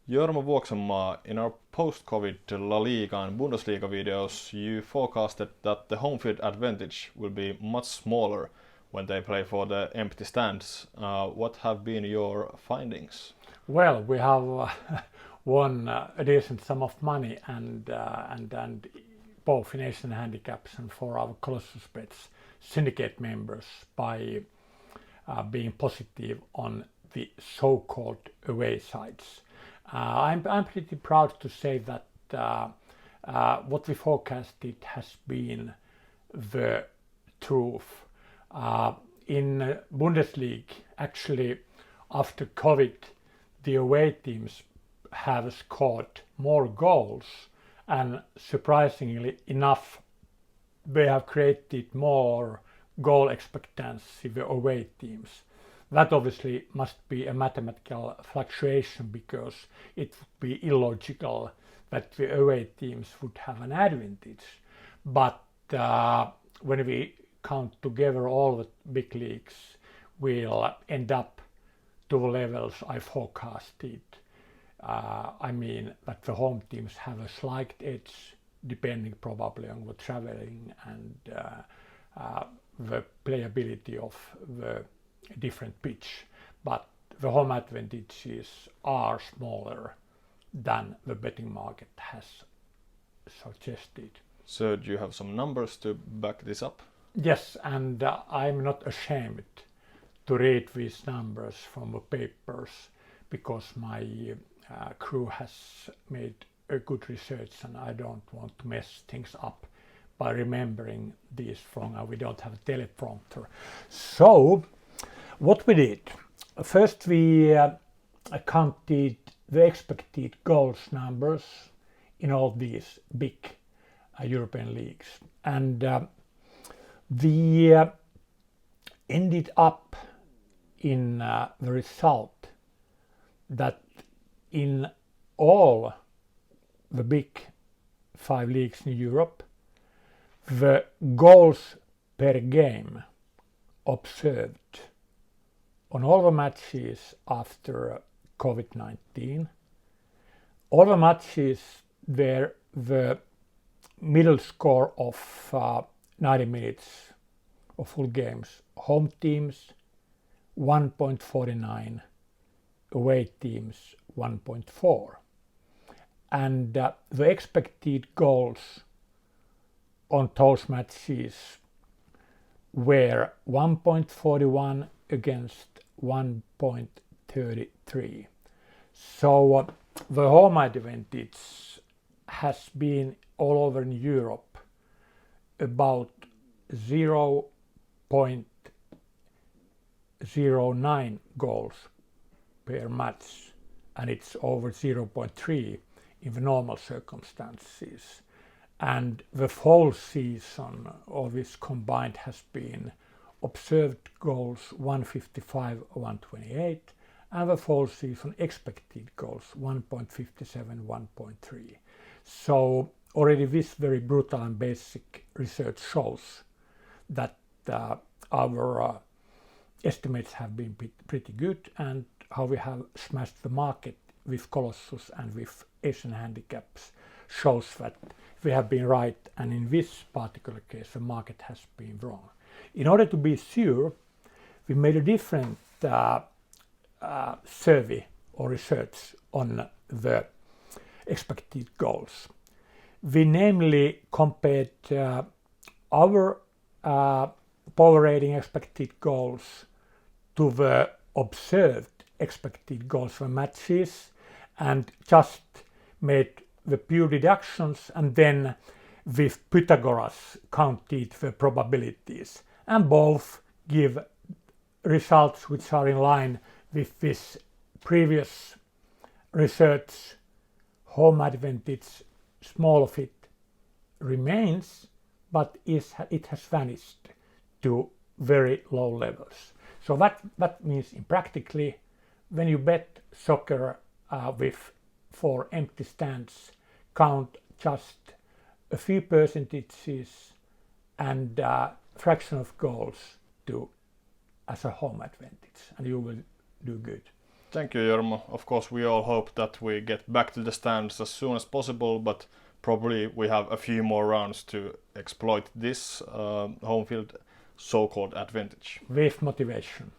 Jorma Vuoksenmaa, in our post-COVID La Liga and Bundesliga videos, you forecasted that the home field advantage will be much smaller when they play for the empty stands. What have been your findings? Well, we have won a decent sum of money and both in Asian handicaps and for our Colossus Bets syndicate members by being positive on the so-called away sides. I'm pretty proud to say that what we forecasted has been the truth. In Bundesliga, actually, after COVID, the away teams have scored more goals, and surprisingly enough, they have created more goal expectancy, the away teams. That obviously must be a mathematical fluctuation because it would be illogical that the away teams would have an advantage. But when we count together all the big leagues, we'll end up to the levels I forecasted. I mean that the home teams have a slight edge depending probably on the traveling and the playability of the different pitch, but the home advantages are smaller than the betting market has suggested. So do you have some numbers to back this up? Yes, and I'm not ashamed to read these numbers from the papers because my crew has made a good research and I don't want to mess things up by remembering these from we don't have a teleprompter. So what we did, first we counted the expected goals numbers in all these big European leagues, and we ended up in the result that in all the big 5 leagues in Europe, the goals per game observed on all the matches after COVID-19, all the matches where the middle score of 90 minutes of full games, home teams 1.49, away teams 1.4, and the expected goals on those matches were 1.41 against 1.33. So the home advantage has been all over in Europe about 0.09 goals per match, and it's over 0.3 in the normal circumstances. And the whole season of this combined has been observed goals 155, 128, and the whole season expected goals 1.57, 1.3. So already this very brutal and basic research shows that our estimates have been pretty good, and how we have smashed the market with Colossus and with Asian handicaps shows that we have been right, and in this particular case the market has been wrong. In order to be sure, we made a different survey or research on the expected goals. We namely compared our power rating expected goals to the observed expected goals for matches and just made the pure deductions, and then with Pythagoras counted the probabilities, and both give results which are in line with this previous research. Home advantage, small of it remains, but it has vanished to very low levels. So that means in practically when you bet soccer with 4 empty stands, count just a few percentages and fraction of goals as a home advantage, and you will do good. Thank you, Jorma. Of course, we all hope that we get back to the stands as soon as possible, but probably we have a few more rounds to exploit this home field so-called advantage. With motivation.